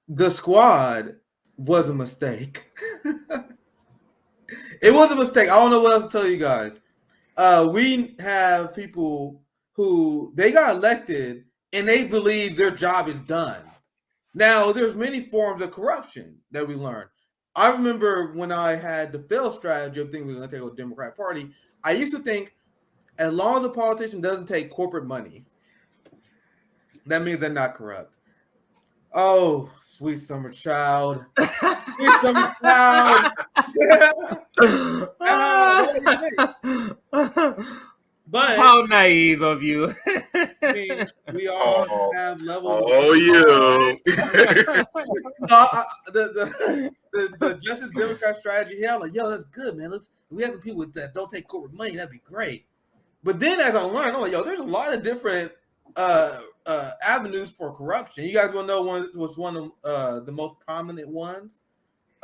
the squad was a mistake. It was a mistake. I don't know what else to tell you guys. We have people who they got elected and they believe their job is done. Now, there's many forms of corruption that we learned. I remember when I had the failed strategy of thinking we were going to take over the Democratic Party, I used to think as long as a politician doesn't take corporate money, that means they're not corrupt. Oh, sweet summer child. Sweet summer child. But how naive of you. I mean, we all have levels. You. The Justice Democrat strategy here, like, yo, that's good, man. We have some people that don't take corporate money, that'd be great. But then as I learned, I'm like, yo, there's a lot of different avenues for corruption. You guys want to know what's one of the most prominent ones?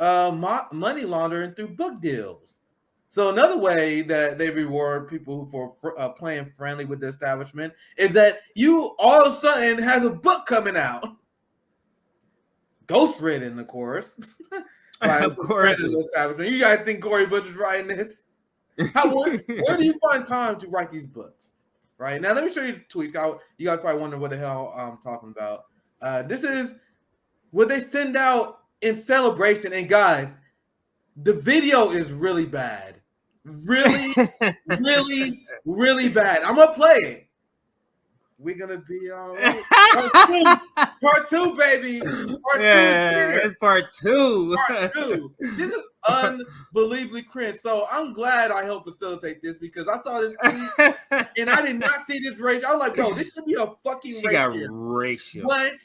Money laundering through book deals. So another way that they reward people for playing friendly with the establishment is that you all of a sudden has a book coming out, ghostwritten, of course. Of course. The establishment. You guys think Cori Bush is writing this? Where do you find time to write these books? Right now, let me show you the tweets. You guys probably wonder what the hell I'm talking about. This is what they send out in celebration, and guys, the video is really bad. Really, really, really bad. I'm gonna play it. We're gonna be all right. Part two, baby. Part two. It's part two. Part two. This is unbelievably cringe. So I'm glad I helped facilitate this because I saw this tweet and I did not see this ratio. I was like, bro, this should be a fucking ratio. Got ratio. But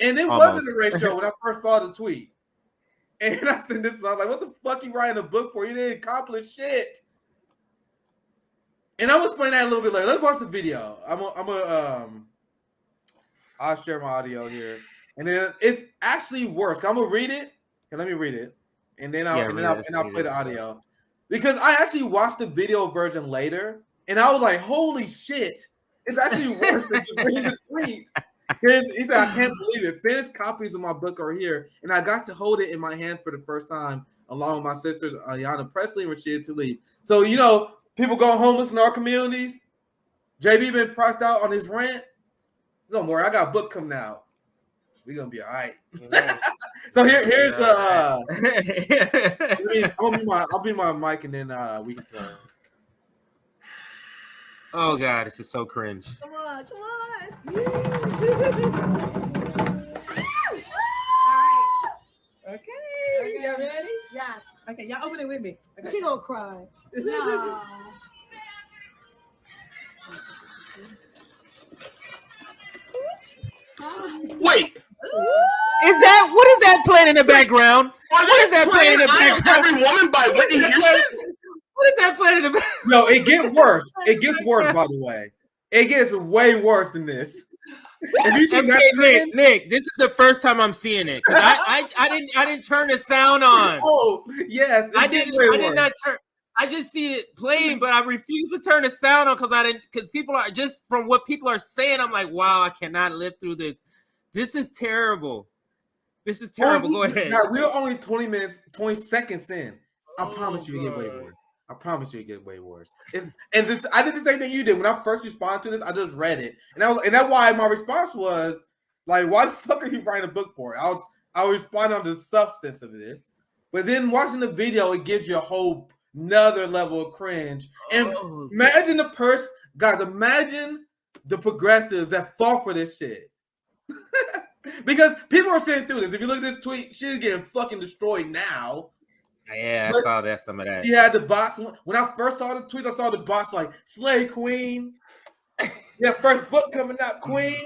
and it wasn't a ratio when I first saw the tweet. And I said this, I was like, what the fuck you writing a book for? You didn't accomplish shit. And I'm gonna explain that a little bit later. Let's watch the video. I'll share my audio here. And then it's actually worse. I'm gonna read it. And let me read it. And then I'll play the audio. Because I actually watched the video version later, and I was like, holy shit, it's actually worse than just reading the tweet. He said, I can't believe it. Finished copies of my book are here, and I got to hold it in my hand for the first time, along with my sisters, Ayanna Presley and Rashida Tlaib. So, you know, people going homeless in our communities. JB been priced out on his rent. Don't worry, I got a book coming out. We're going to be all right. So here's the... I'll be my mic, and then we can play. Oh, God, this is so cringe. Come on. All right. Okay. Y'all ready? Yeah. Okay, y'all open it with me. Okay. She gonna cry. No. Wait. What is that playing in the background? What is that playing in the background? Every Woman by Whitney Houston? What is that playing in the background? No, it gets worse. It gets worse, by the way. It gets way worse than this. Nick, this is the first time I'm seeing it because I didn't turn the sound on. Oh yes, I did not turn. I just see it playing, but I refuse to turn the sound on because people are just from what people are saying. I'm like, wow, I cannot live through this. This is terrible. This is terrible. Go ahead. We're only 20 seconds in. I promise you, it get way worse. I promise you, it get way worse. I did the same thing you did when I first responded to this. I just read it, and that's why my response was like, "Why the fuck are you writing a book for it?" I was responding on the substance of this, but then watching the video, it gives you a whole another level of cringe. And imagine the person, guys. Imagine the progressives that fought for this shit. Because people are saying through this. If you look at this tweet, she's getting fucking destroyed now. Yeah, I saw that. Some of that. She had the bots. When I first saw the tweet, I saw the bots like "Slay Queen." Yeah, first book coming out, Queen.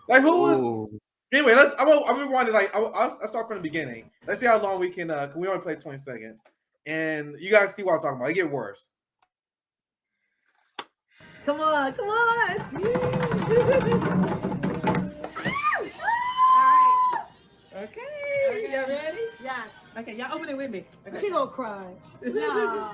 Like who is? Anyway, I'm gonna rewind it. Like I'll start from the beginning. Let's see how long we can. We only play 20 seconds, and you guys see what I'm talking about. It get worse. Come on. Okay. Y'all ready? Yeah. Okay, y'all open it with me. Okay. She gonna cry. No.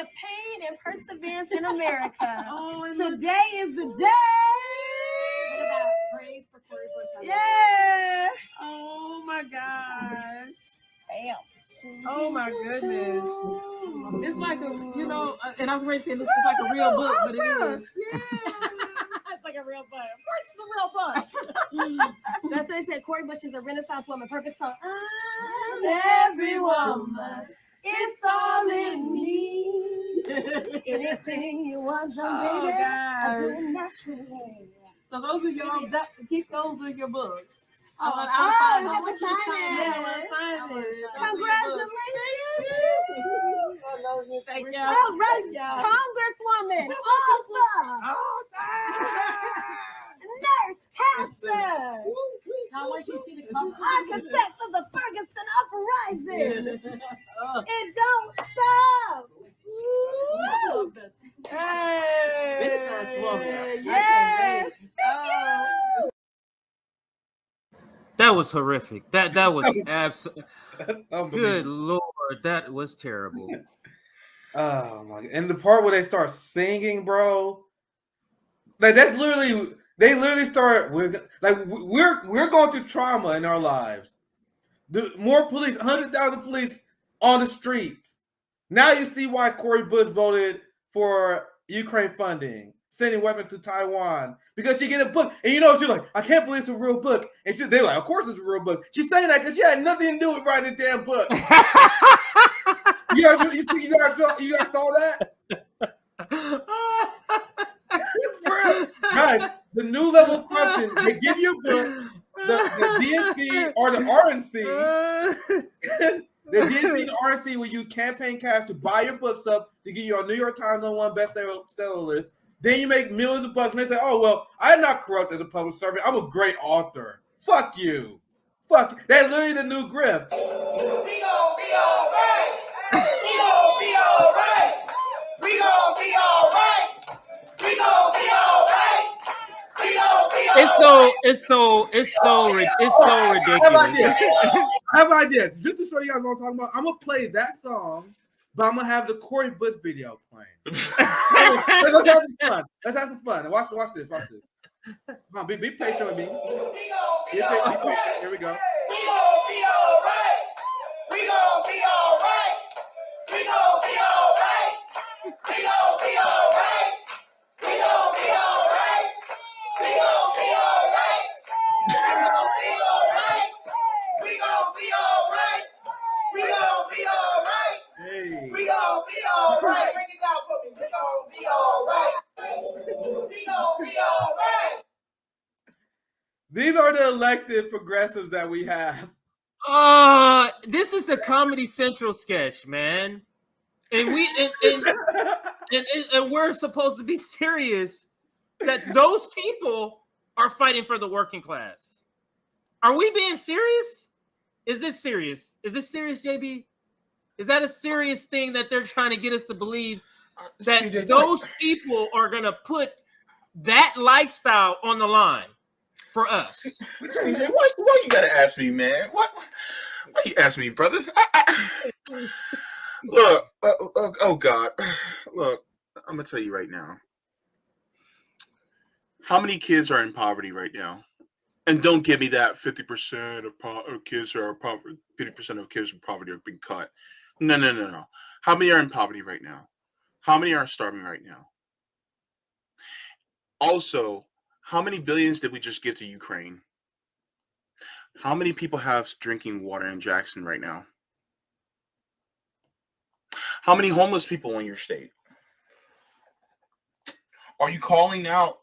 pain and perseverance in America. Oh, Today is the day. Praise for Cori Bush. Yeah. Oh my gosh. Damn. Oh my goodness. It's like and I was ready to say it's like a real book, but it is. Yeah. It's like a real book. Of course it's a real book. That's what they said. Cori Bush is a Renaissance woman. Perfect song. I'm every woman. It's all in me. Anything you want, Oh, baby. I do gosh. it naturally. So those are y'all. Keep those in your books. Oh, I'll you sign have to sign Yeah, it. I'll sign it. Congratulations. Thank you. All right, Congresswoman, author, nurse, pastor, Now, once you see the cover, architect of the Ferguson uprising. It don't stop. Woo. Renaissance woman. Yeah. That was horrific. That was absolutely. That's Good Lord, that was terrible. Oh my god! And the part where they start singing, bro, like that's literally they literally start. We're going through trauma in our lives. More police, 100,000 police on the streets. Now you see why Cori Bush voted for Ukraine funding, sending weapons to Taiwan, because she get a book. And she's like, I can't believe it's a real book. And they're like, of course it's a real book. She's saying that because she had nothing to do with writing the damn book. You guys saw that? Guys, the new level of corruption, they give you a book, the DNC or the RNC. The DNC and the RNC will use campaign cash to buy your books up to get you on New York Times #1 bestseller list. Then you make millions of bucks, and they say, "Oh well, I'm not corrupt as a public servant. I'm a great author." Fuck you. Fuck. That's literally the new grift. We gon' be alright. We gon' be alright. We gon' be alright. We gon' be alright. We gon' be alright. It's so ridiculous. I have an idea. Just to show you guys what I'm talking about, I'm gonna play that song, but I'm gonna have the Cori Bush video playing. Let's have some fun. Let's have some fun. Watch this. Come on, be patient with me. Be patient. Here we go. We gon' be alright. We gon' be alright. We gon' be alright. We gon' be alright. We gon' be alright. We gon' be alright. We gon' be alright. We gon' be alright. Hey. We gon' be alright. Bring it down for me. We gon' be alright. We gon' be alright. These are the elected progressives that we have. This is a Comedy Central sketch, man. And and we're supposed to be serious that those people are fighting for the working class. Are we being serious? Is this serious? Is this serious, JB? Is that a serious thing that they're trying to get us to believe that CJ, those people are going to put that lifestyle on the line for us? CJ, why you gotta ask me, man? Why you ask me, brother? Look, oh God, look, I'm gonna tell you right now. How many kids are in poverty right now? And don't give me that 50% of kids are poverty. 50% of kids in poverty are being cut. No. How many are in poverty right now? How many are starving right now? Also, how many billions did we just give to Ukraine? How many people have drinking water in Jackson right now? How many homeless people in your state? Are you calling out?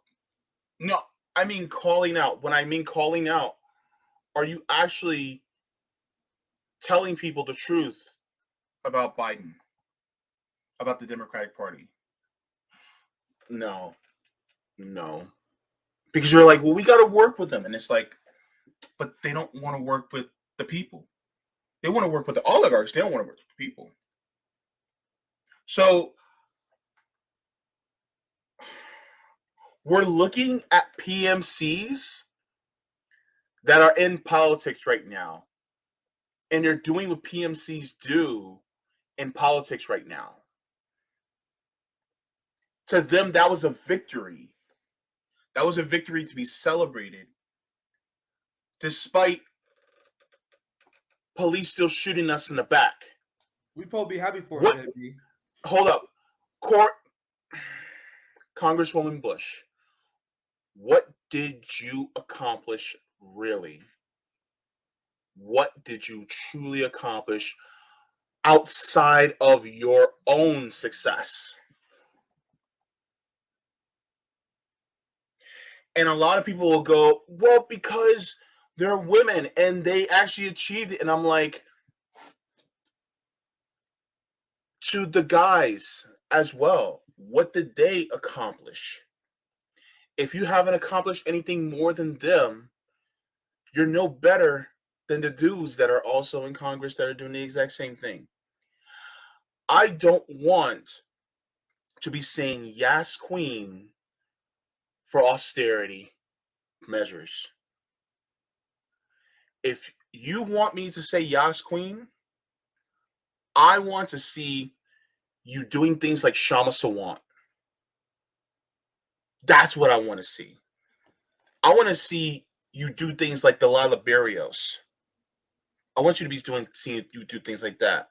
No, I mean calling out. When I mean calling out, are you actually telling people the truth about Biden, about the Democratic Party? No. Because you're like, well, we got to work with them. And it's like, but they don't want to work with the people. They want to work with the oligarchs. They don't want to work with the people. So we're looking at PMCs that are in politics right now. And they're doing what PMCs do in politics right now. To them, that was a victory. That was a victory to be celebrated. Despite police still shooting us in the back. We supposed to be happy for What? it, baby. Hold up. Congresswoman Bush, what did you accomplish really? What did you truly accomplish outside of your own success? And a lot of people will go, well, because they're women and they actually achieved it. And I'm like, to the guys as well, what did they accomplish? If you haven't accomplished anything more than them, you're no better than the dudes that are also in Congress that are doing the exact same thing. I don't want to be saying yes, queen, for austerity measures. If you want me to say yes, queen, I want to see you doing things like Shama Sawant. That's what I want to see. I want to see you do things like Delilah Barrios. I want you to be seeing you do things like that.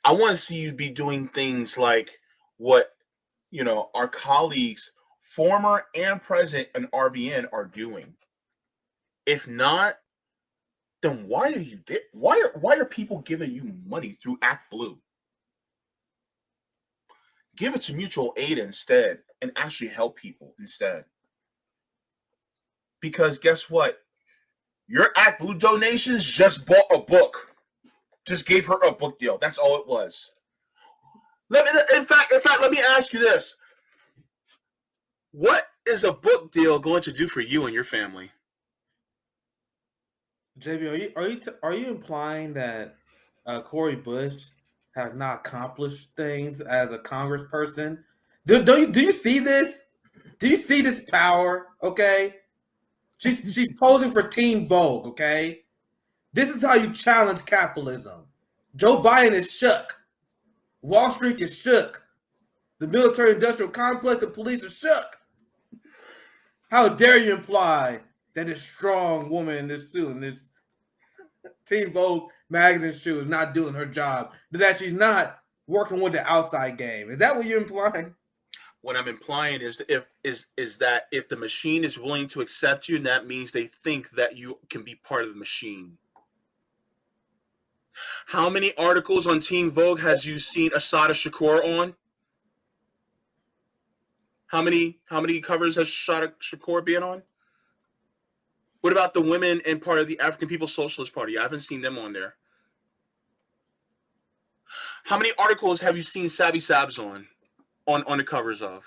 I want to see you be doing things like what, our colleagues, former and present in RBN, are doing. If not, then why are you there? Why are people giving you money through Act Blue? Give it to mutual aid instead and actually help people instead. Because guess what? Your Act Blue donations just bought a book. Just gave her a book deal. That's all it was. In fact, let me ask you this. What is a book deal going to do for you and your family? JB, are you implying that Cori Bush has not accomplished things as a congressperson? Do you see this? Do you see this power? Okay, she's posing for Teen Vogue. Okay, this is how you challenge capitalism. Joe Biden is shook. Wall Street is shook. The military-industrial complex, the police are shook. How dare you imply that this strong woman in this suit, in this Teen Vogue magazine shoe, is not doing her job, that she's not working with the outside game? Is that what you're implying? What I'm implying is that if the machine is willing to accept you, that means they think that you can be part of the machine. How many articles on Teen Vogue has you seen Asada Shakur on? How many covers has Asada Shakur been on? What about the women and part of the African People's Socialist Party? I haven't seen them on there. How many articles have you seen Sabby Sabs on the covers of?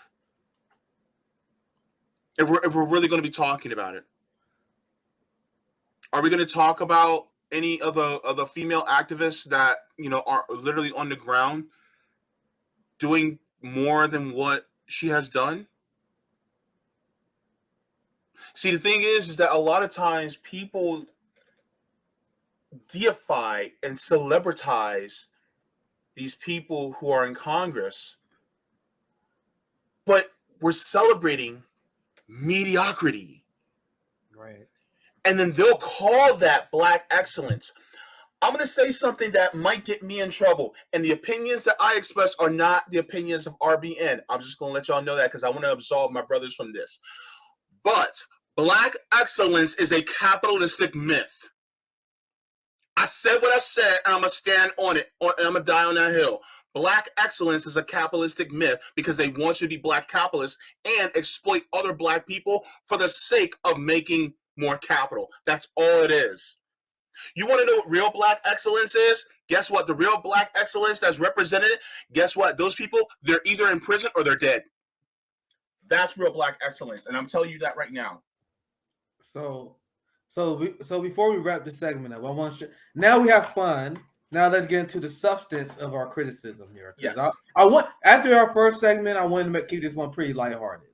If we're really going to be talking about it, are we going to talk about any of the female activists that are literally on the ground doing more than what she has done? See, the thing is that a lot of times people deify and celebritize these people who are in Congress, but we're celebrating mediocrity. Right. And then they'll call that Black excellence. I'm going to say something that might get me in trouble. And the opinions that I express are not the opinions of RBN. I'm just going to let y'all know that because I want to absolve my brothers from this. But Black excellence is a capitalistic myth. I said what I said, and I'm going to stand on it, and I'm going to die on that hill. Black excellence is a capitalistic myth because they want you to be Black capitalists and exploit other Black people for the sake of making more capital. That's all it is. You want to know what real Black excellence is? Guess what? The real Black excellence that's represented, guess what? Those people, they're either in prison or they're dead. That's real Black excellence, and I'm telling you that right now. So before we wrap this segment up, now we have fun. Now let's get into the substance of our criticism here. Yes. I want, after our first segment, I wanted to keep this one pretty lighthearted.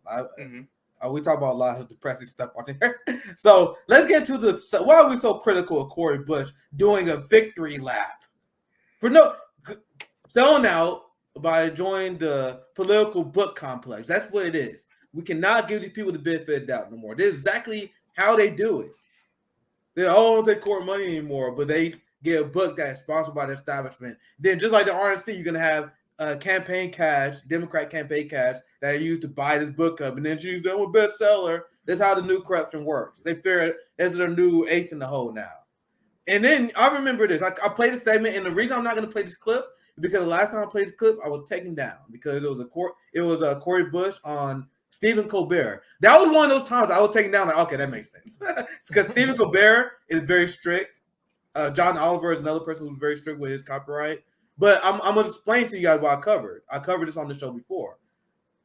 We talk about a lot of depressing stuff on here. So let's get into why are we so critical of Cori Bush doing a victory lap? Selling out by joining the political book complex. That's what it is. We cannot give these people the benefit of the doubt no more. This is exactly how they do it. They don't take court money anymore, but they get a book that's sponsored by the establishment. Then, just like the RNC, you're gonna have campaign cash, Democrat campaign cash that are used to buy this book up, and then choose them a bestseller. That's how the new corruption works. They fear as their new ace in the hole now. And then I remember this. I played a segment, and the reason I'm not going to play this clip is because the last time I played this clip, I was taken down because it was a Cori Bush on Stephen Colbert. That was one of those times I was taken down. Like, okay, that makes sense because Stephen Colbert is very strict. John Oliver is another person who's very strict with his copyright. But I'm going to explain to you guys what I covered. I covered this on the show before.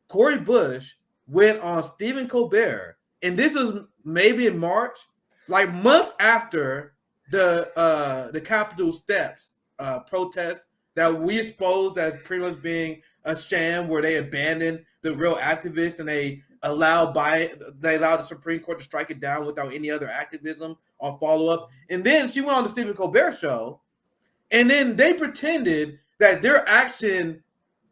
Cori Bush went on Stephen Colbert, and this is maybe in March, like months after the Capitol steps protest that we exposed as pretty much being a sham, where they abandoned the real activists and they allowed the Supreme Court to strike it down without any other activism or follow up. And then she went on the Stephen Colbert show, and then they pretended that their action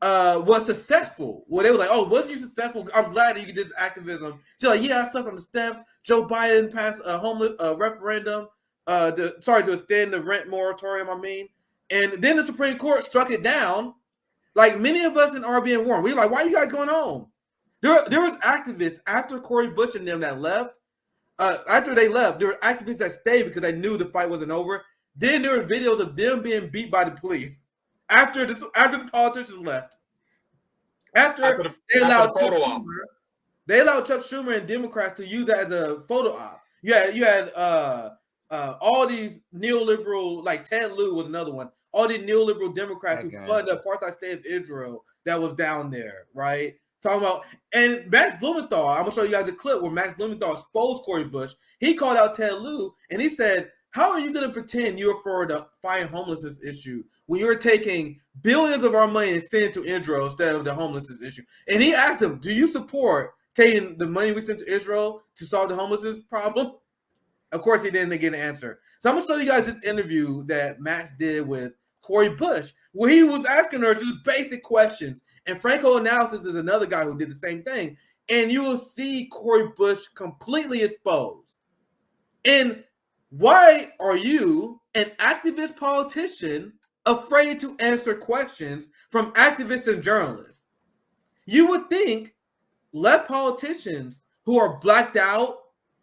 was successful. Well, they were like, "Oh, wasn't you successful? I'm glad that you did this activism." She's like, "Yeah, I slept on the steps. Joe Biden passed a homeless referendum to extend the rent moratorium. And then the Supreme Court struck it down. Like many of us in RBN Warren, we were like, "Why are you guys going home?" There was activists after Cori Bush and them that left. After they left, there were activists that stayed because they knew the fight wasn't over. Then there were videos of them being beat by the police after the politicians left. After they allowed Chuck Schumer and Democrats to use that as a photo op. You had all these neoliberal, like Ted Lieu was another one. All these neoliberal Democrats who funded the apartheid state of Israel that was down there, right? Talking about, and Max Blumenthal, I'm gonna show you guys a clip where Max Blumenthal exposed Cori Bush. He called out Ted Lieu and he said, "How are you gonna pretend you're for the fight homelessness issue when you're taking billions of our money and sending it to Israel instead of the homelessness issue?" And he asked him, "Do you support taking the money we sent to Israel to solve the homelessness problem?" Of course, he didn't get an answer. So I'm gonna show you guys this interview that Max did with Cori Bush, where he was asking her just basic questions. And Franco Analysis is another guy who did the same thing. And you will see Cori Bush completely exposed. And why are you, an activist politician, afraid to answer questions from activists and journalists? You would think left politicians who are blacked out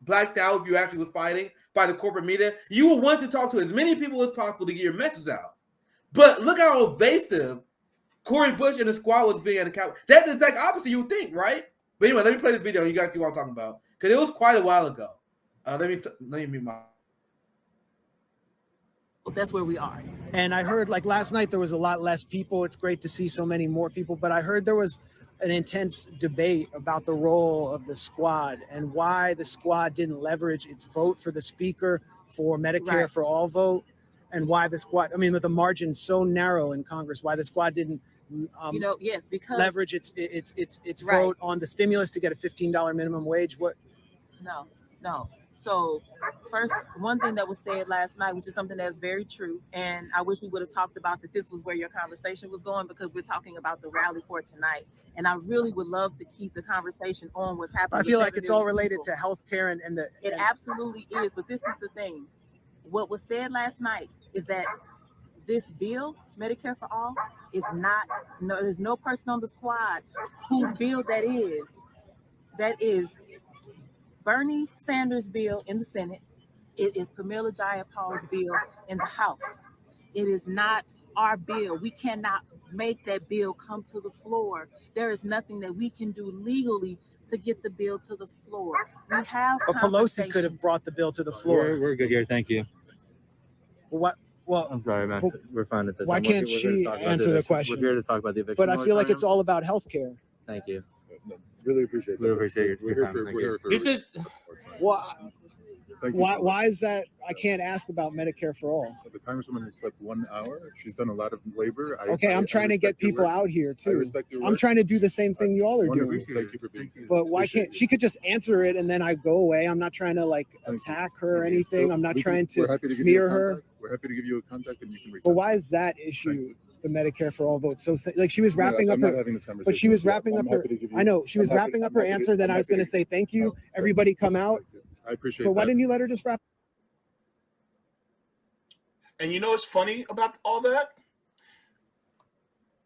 if you actually was fighting by the corporate media, you will want to talk to as many people as possible to get your message out. But look how evasive Cori Bush and the squad was being at the Capitol. That's the exact opposite you would think, right? But anyway, let me play this video and you guys see what I'm talking about. Because it was quite a while ago. Let me mute my... That's where we are. And I heard, like last night, there was a lot less people. It's great to see so many more people. But I heard there was an intense debate about the role of the squad and why the squad didn't leverage its vote for the speaker for Medicare for all vote, and why the squad, with the margin so narrow in Congress, why the squad didn't because leverage its vote on the stimulus to get a $15 minimum wage. No. So first, one thing that was said last night, which is something that's very true, and I wish we would have talked about that this was where your conversation was going, because we're talking about the rally for tonight. And I really would love to keep the conversation on what's happening. I feel like it's all related to healthcare and it absolutely is. But this is the thing. What was said last night is that this bill, Medicare for All, is not, there's no person on the squad whose bill that is. That is Bernie Sanders' bill in the Senate. It is Pramila Jayapal's bill in the House. It is not our bill. We cannot make that bill come to the floor. There is nothing that we can do legally to get the bill to the floor. We have But Pelosi could have brought the bill to the floor. We're good here, thank you. What? Well, I'm sorry, Max. We're fine at this. Why can't she answer the question? We're here to talk about the eviction. But I feel like it's all about healthcare. Thank you. Really appreciate it. Really appreciate your time. Thank you. This is why is that? I can't ask about Medicare for all. The congresswoman has slept 1 hour. She's done a lot of labor. I'm trying to get people out here too. I respect your work. I'm trying to do the same thing you all are doing. Thank you for being here. But why can't she could just answer it and then I go away? I'm not trying to attack her or anything. I'm not trying to smear her. We're happy to give you a contact and you can reach But out. why is that issue the Medicare for all vote. So like she was wrapping up her, but she was wrapping up her. I know she was wrapping up her answer. Then I was going to say thank you, everybody, come out. I appreciate. But why didn't you let her just wrap? And you know what's funny about all that?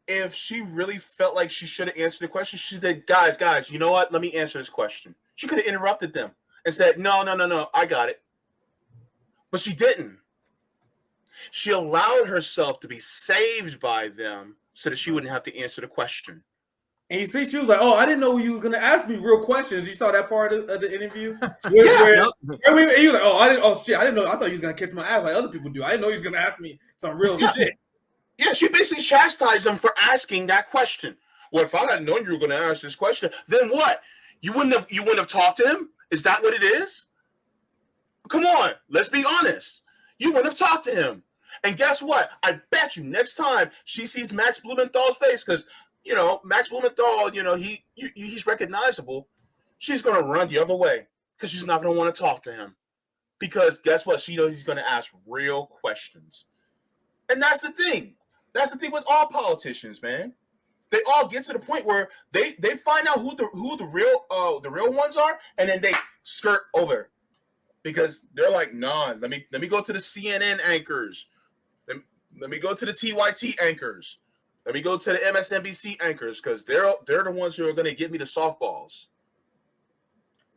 If she really felt like she should have answered the question, she said, guys, you know what? Let me answer this question. She could have interrupted them and said, no, I got it. But she didn't. She allowed herself to be saved by them so that she wouldn't have to answer the question. And you see, she was like, "Oh, I didn't know you were gonna ask me real questions." You saw that part of the interview, and he was like, "Oh, I didn't. Oh shit, I didn't know. I thought you was gonna kiss my ass like other people do. I didn't know he was gonna ask me some real shit." Yeah, she basically chastised them for asking that question. Well, if I hadn't known you were gonna ask this question, then what? You wouldn't have talked to him? Is that what it is? Come on, let's be honest. You wouldn't have talked to him. And guess what? I bet you next time she sees Max Blumenthal's face, because Max Blumenthal, he's recognizable. She's going to run the other way because she's not going to want to talk to him. Because guess what? She knows he's going to ask real questions. And that's the thing. That's the thing with all politicians, man. They all get to the point where they find out who the real ones are, and then they skirt over because they're like, nah, let me go to the CNN anchors. Let me go to the TYT anchors. Let me go to the MSNBC anchors because they're the ones who are going to give me the softballs.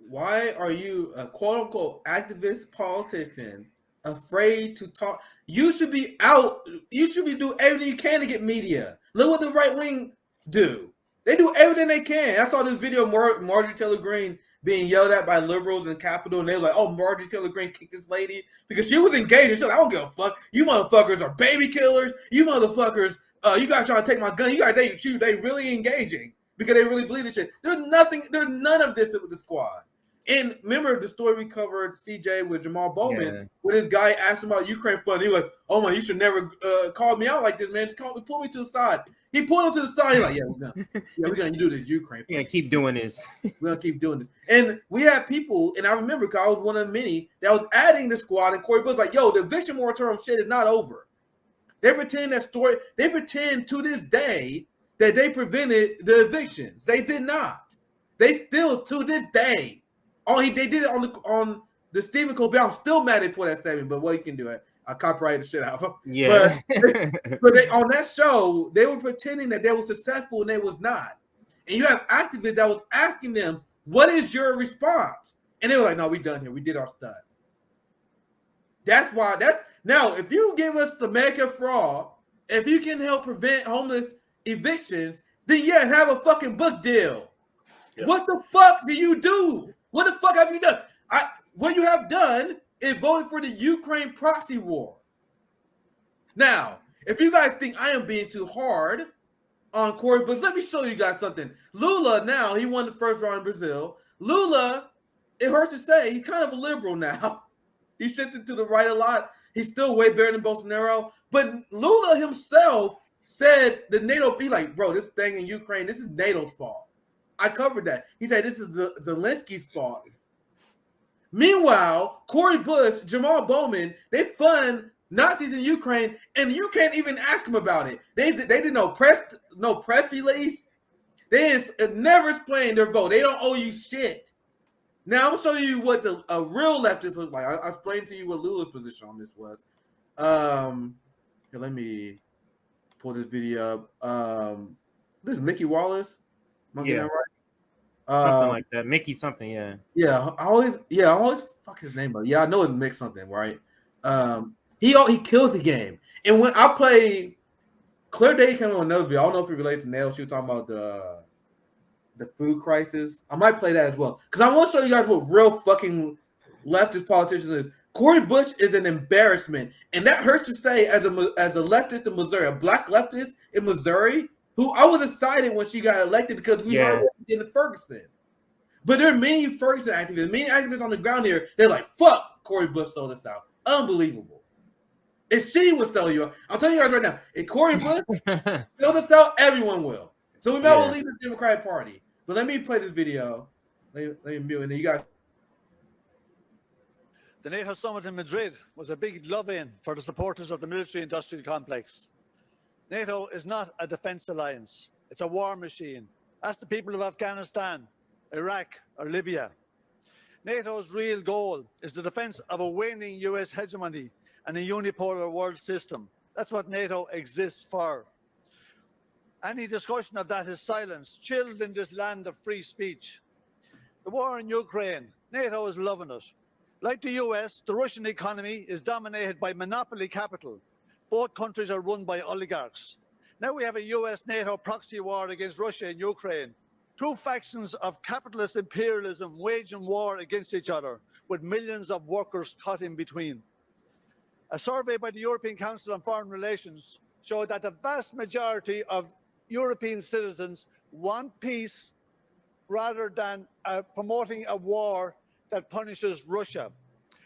Why are you a quote unquote activist politician afraid to talk? You should be out. You should be doing everything you can to get media. Look what the right wing do. They do everything they can. I saw this video of Marjorie Taylor Greene being yelled at by liberals in the Capitol, and they were like, "Oh, Marjorie Taylor Greene kicked this lady because she was engaged." She's like, "I don't give a fuck. You motherfuckers are baby killers. You motherfuckers, you guys trying to take my gun. You guys, they really engaging because they really believe this shit." There's none of this with the squad. And remember the story we covered, CJ, with Jamal Bowman, when this guy asked him about Ukraine fund. He was like, "Oh man, you should never call me out like this, man. Just pull me to the side." He pulled him to the side. He's like, we're gonna do this Ukraine fund. We're gonna keep doing this. We're gonna keep doing this. And we had people, and I remember because I was one of many that was adding the squad, and Cori Bush like, "Yo, the eviction moratorium shit is not over." They pretend they pretend to this day that they prevented the evictions. They did not. They still to this day. They did it on the Stephen Colbert. I'm still mad they put that statement, but what you can do it. I copyrighted the shit out of them. Yeah. But they, on that show, they were pretending that they were successful and they was not. And you have activists that was asking them, "What is your response?" And they were like, "No, we done here. We did our stunt." Now, if you give us the Medicare for all, if you can help prevent homeless evictions, then yeah, have a fucking book deal. Yeah. What the fuck do you do? What the fuck have you done? What you have done is voting for the Ukraine proxy war. Now, if you guys think I am being too hard on Cori Bush, let me show you guys something. Lula, now, he won the first round in Brazil. Lula, it hurts to say, he's kind of a liberal now. He's shifted to the right a lot. He's still way better than Bolsonaro. But Lula himself said the NATO, he like, bro, this thing in Ukraine, this is NATO's fault. I covered that. He said this is Zelensky's fault. Meanwhile, Cori Bush, Jamal Bowman, they fund Nazis in Ukraine, and you can't even ask them about it. They did no press release. They never explained their vote. They don't owe you shit. Now I'm gonna show you what a real leftist looks like. I explained to you what Lula's position on this was. Here, let me pull this video up. This is Mickey Wallace. Am I getting that right? Something like that. Mickey something, yeah. Yeah, I always fuck his name up. Yeah, I know it's Mick something, right? He kills the game. And when I play Claire Day came on another video. I don't know if it relates to Nail. She was talking about the food crisis. I might play that as well. Because I want to show you guys what real fucking leftist politicians is. Cori Bush is an embarrassment. And that hurts to say as a leftist in Missouri, a black leftist in Missouri, who I was excited when she got elected because we heard what she did in Ferguson. But there are many Ferguson activists, many activists on the ground here. They're like, "Fuck, Cori Bush sold us out." Unbelievable. If she would sell you out, I'm telling you guys right now, if Cori Bush sold us out, everyone will. So we might as well leave the Democratic Party. But let me play this video. Let me mute, and then you guys. The NATO summit in Madrid was a big love-in for the supporters of the military-industrial complex. NATO is not a defense alliance. It's a war machine. Ask the people of Afghanistan, Iraq, or Libya. NATO's real goal is the defense of a waning US hegemony and a unipolar world system. That's what NATO exists for. Any discussion of that is silenced, chilled in this land of free speech. The war in Ukraine, NATO is loving it. Like the US, the Russian economy is dominated by monopoly capital. Both countries are run by oligarchs. Now we have a US-NATO proxy war against Russia and Ukraine. Two factions of capitalist imperialism waging war against each other, with millions of workers caught in between. A survey by the European Council on Foreign Relations showed that the vast majority of European citizens want peace rather than promoting a war that punishes Russia.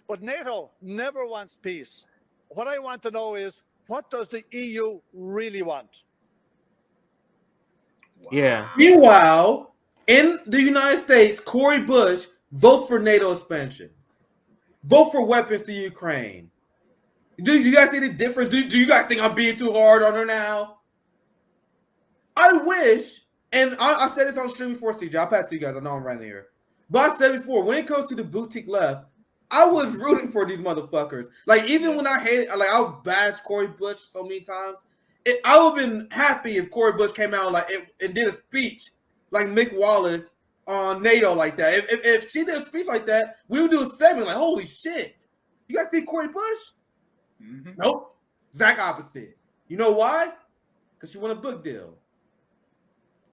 But NATO never wants peace. What I want to know is, what does the EU really want? Yeah. Meanwhile, in the United States, Cori Bush votes for NATO expansion. Vote for weapons to Ukraine. Do you guys see the difference? Do you guys think I'm being too hard on her now? I wish, and I said this on stream before, CJ. I'll pass to you guys. I know I'm right here. But I said before, when it comes to the boutique left, I was rooting for these motherfuckers. Like, even when I hated, like, I'll bash Cori Bush so many times. I would have been happy if Cori Bush came out and did a speech like Mick Wallace on NATO like that. If she did a speech like that, we would do a segment like, holy shit. You guys see Cori Bush? Mm-hmm. Nope. Exact opposite. You know why? Because she won a book deal.